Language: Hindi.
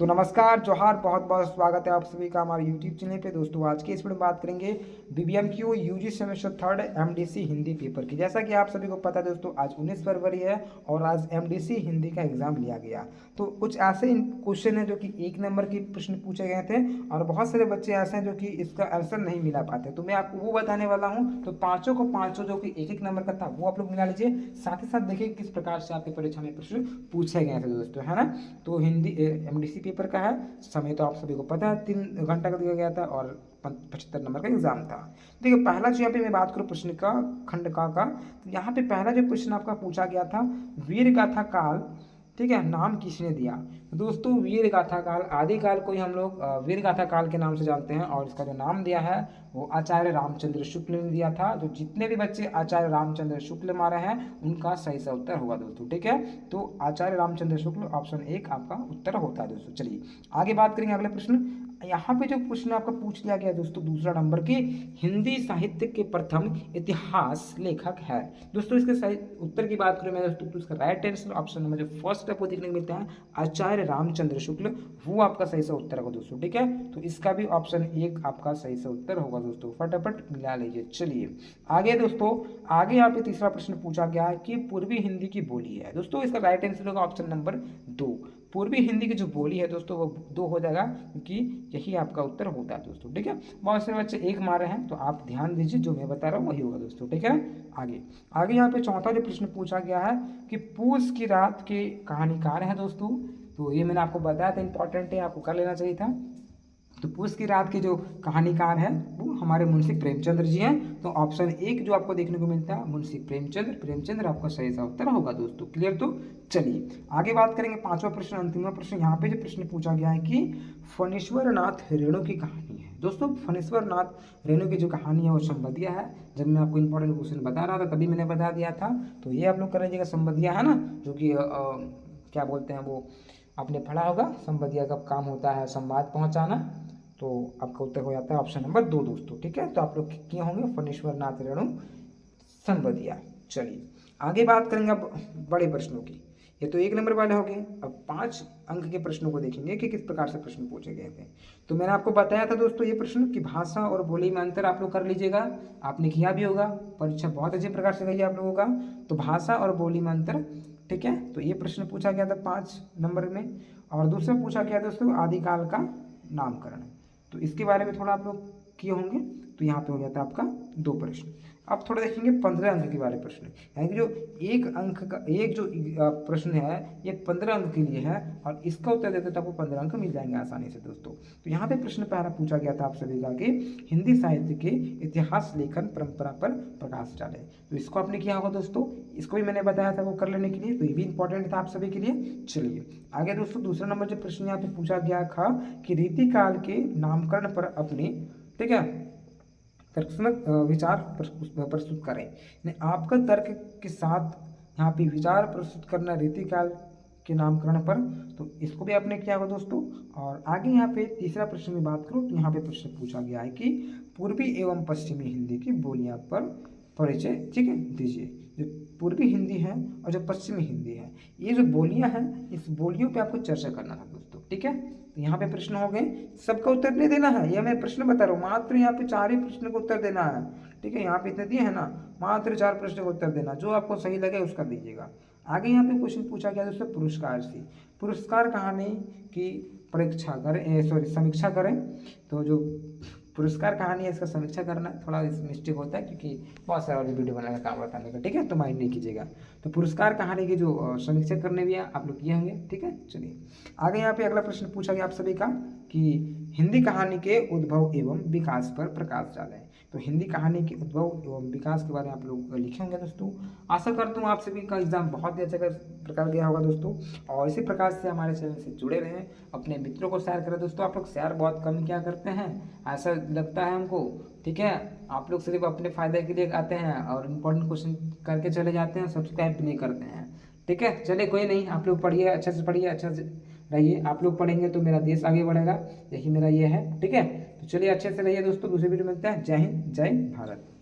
तो नमस्कार जोहार, बहुत बहुत स्वागत है आप सभी का हमारे यूट्यूब चैनल पे। दोस्तों आज की इस वीडियो में बात करेंगे BBMKU UG semester third MDC Hindi paper की। जैसा कि आप सभी को पता है दोस्तों, आज 19 फरवरी है और आज एमडीसी हिंदी का एग्जाम लिया गया। तो कुछ ऐसे क्वेश्चन हैं जो कि 1 नंबर के प्रश्न पूछे गए थे और बहुत सारे बच्चे ऐसे हैं जो कि इसका आंसर नहीं मिला पाते। तो मैं आपको वो बताने वाला हूँ। तो पाँचों जो कि 1 नंबर का था वो आप लोग मिला लीजिए। साथ ही साथ देखिए किस प्रकार से आपकी परीक्षा में प्रश्न पूछे गए थे दोस्तों, है ना। तो हिंदी एमडीसी पेपर का है। समय तो आप सभी को पता है 3 घंटा का दिया गया था और 75 नंबर का एग्जाम था। देखिए पहला जो यहाँ पे मैं बात करूँ प्रश्न का खंड का तो यहाँ पे पहला जो क्वेश्चन आपका पूछा गया था, वीर गाथा काल, ठीक है, नाम किसने दिया। तो दोस्तों वीर गाथा काल आदिकाल को ही हम लोग वीर गाथा काल के नाम से जानते हैं और इसका जो नाम दिया है वो आचार्य रामचंद्र शुक्ल ने दिया था। तो जितने भी बच्चे आचार्य रामचंद्र शुक्ल मारे हैं उनका सही सा उत्तर होगा दोस्तों, ठीक है। तो आचार्य रामचंद्र शुक्ल ऑप्शन 1 आपका उत्तर होता है दोस्तों। चलिए आगे बात करेंगे अगले प्रश्न। यहाँ पे जो प्रश्न आपका पूछ लिया गया दोस्तों दूसरा नंबर की, हिंदी साहित्य के प्रथम इतिहास लेखक है। दोस्तों इसके सही उत्तर की बात करूँ मैं दोस्तों तो इसका राइट आंसर ऑप्शन नंबर जो फर्स्ट आपको देखने को मिलता है आचार्य रामचंद्र शुक्ल, वो आपका सही सा उत्तर होगा दोस्तों, ठीक है। तो इसका भी ऑप्शन 1 आपका सही सा उत्तर होगा दोस्तों, फटाफट मिला लीजिए। चलिए आगे दोस्तों, आगे यहाँ पे तीसरा प्रश्न पूछा गया है कि पूर्वी हिंदी की बोली है। दोस्तों इसका राइट आंसर होगा ऑप्शन नंबर 2। पूर्वी हिंदी की जो बोली है दोस्तों वो 2 हो जाएगा क्योंकि यही आपका उत्तर होता है दोस्तों, ठीक है। बहुत सारे बच्चे 1 मारे हैं तो आप ध्यान दीजिए, जो मैं बता रहा हूँ वही होगा दोस्तों, ठीक है। आगे आगे यहाँ पे चौथा जो प्रश्न पूछा गया है कि पूस की रात के कहानीकार हैं दोस्तों। तो ये मैंने आपको बताया था, इंपॉर्टेंट है, आपको कर लेना चाहिए था। तो पूस की रात के जो कहानीकार हैं वो हमारे मुंशी प्रेमचंद्र जी हैं। तो ऑप्शन 1 जो आपको देखने को मिलता है मुंशी प्रेमचंद्र आपका सही सा उत्तर होगा दोस्तों, क्लियर। तो चलिए आगे बात करेंगे पांचवा प्रश्न, अंतिमवा प्रश्न। यहाँ पे जो प्रश्न पूछा गया है कि फणीश्वर नाथ रेणु की कहानी है। दोस्तों फणीश्वर नाथ रेणु की जो कहानी है वो संबंधिया है। जब मैं आपको इंपॉर्टेंट क्वेश्चन बता रहा था तभी मैंने बता दिया था। तो ये आप लोग कर लीजिएगा, संबंधिया है ना, जो कि क्या बोलते हैं वो आपने पढ़ा होगा, संबंधिया का काम होता है संवाद पहुंचाना। तो आपका उत्तर हो जाता है ऑप्शन नंबर 2 दोस्तों, ठीक है। तो आप लोग किए होंगे फणीश्वर नाथ रेणु संबंधिया। चलिए आगे बात करेंगे अब बड़े प्रश्नों की। ये तो 1 नंबर वाले हो गए। अब 5 अंक के प्रश्नों को देखेंगे कि किस प्रकार से प्रश्न पूछे गए थे। तो मैंने आपको बताया था दोस्तों ये प्रश्न कि भाषा और बोली में अंतर आप लोग कर लीजिएगा। आपने किया भी होगा, परीक्षा बहुत अच्छे प्रकार से गई आप लोगों का। तो भाषा और बोली में अंतर, ठीक है। तो ये प्रश्न पूछा गया था 5 नंबर में। और दूसरा पूछा गया दोस्तों आदिकाल का नामकरण। तो इसके बारे में थोड़ा आप लोग किए होंगे। तो यहाँ पे हो गया था आपका 2 प्रश्न। अब थोड़ा देखेंगे 15 अंक के बारे प्रश्न, यानी कि जो 1 अंक का एक जो प्रश्न है ये 15 अंक के लिए है और इसका उत्तर देते तो आपको 15 अंक मिल जाएंगे आसानी से दोस्तों। तो यहाँ पे प्रश्न पहला पूछा गया था आप सभी का कि हिंदी साहित्य के इतिहास लेखन परंपरा पर प्रकाश डाले। तो इसको आपने किया होगा दोस्तों, इसको भी मैंने बताया था वो कर लेने के लिए। तो ये भी इंपॉर्टेंट था आप सभी के लिए। चलिए आगे दोस्तों दूसरा नंबर जो प्रश्न यहाँ पे पूछा गया था कि रीतिकाल के नामकरण पर अपने, ठीक है, तर्कसमक विचार प्रस्तुत करें। यानी आपका तर्क के साथ यहाँ पे विचार प्रस्तुत करना रीतिकाल के नामकरण पर। तो इसको भी आपने किया होगा दोस्तों। और आगे यहाँ पे तीसरा प्रश्न की बात करूँ तो यहाँ पे प्रश्न पूछा गया है कि पूर्वी एवं पश्चिमी हिंदी की बोलियां पर परिचय, ठीक है, दीजिए। जो पूर्वी हिंदी है और जो पश्चिमी हिंदी है, ये जो बोलियां हैं इस बोलियों पे आपको चर्चा करना था दोस्तों, ठीक है। तो यहाँ पे प्रश्न हो गए, सबका उत्तर नहीं देना है, यह मैं प्रश्न बता रहा हूँ। मात्र यहाँ पे 4 ही प्रश्न का उत्तर देना है, ठीक है। यहाँ पे इतने दिए है ना, मात्र 4 प्रश्न का उत्तर देना, जो आपको सही लगे उसका दीजिएगा। आगे यहाँ पे क्वेश्चन पूछा गया दोस्तों पुरस्कार से। पुरस्कार कहानी की परीक्षा करें, सॉरी समीक्षा करें। तो जो पुरस्कार कहानी है इसका समीक्षा करना थोड़ा मिस्टेक होता है क्योंकि बहुत सारा वीडियो बनाने का काम बताने का, ठीक है, तो माइंड नहीं कीजिएगा। तो पुरस्कार कहानी की जो समीक्षा करने भी है आप लोग किए होंगे, ठीक है। चलिए आगे यहाँ पे अगला प्रश्न पूछा गया आप सभी का कि हिंदी कहानी के उद्भव एवं विकास पर प्रकाश डालें। तो हिंदी कहानी के उद्भव एवं विकास के बारे में आप लोग लिखे होंगे दोस्तों। आशा करता हूँ आप सभी का एग्जाम बहुत ही अच्छा प्रकार गया होगा दोस्तों। और इसी प्रकार से हमारे चैनल से जुड़े रहें, अपने मित्रों को शेयर करें दोस्तों। आप लोग शेयर बहुत कम क्या करते हैं ऐसा लगता है हमको, ठीक है। आप लोग सिर्फ अपने फायदे के लिए आते हैं और इम्पोर्टेंट क्वेश्चन करके चले जाते हैं, सब्सक्राइब नहीं करते हैं, ठीक है। चलिए कोई नहीं, आप लोग पढ़िए, अच्छे से पढ़िए, अच्छा से रहिए। आप लोग पढ़ेंगे तो मेरा देश आगे बढ़ेगा, यही मेरा ये है, ठीक है। तो चलिए अच्छे से रहिए दोस्तों, दूसरी वीडियो मिलते हैं। जय हिंद, जय भारत।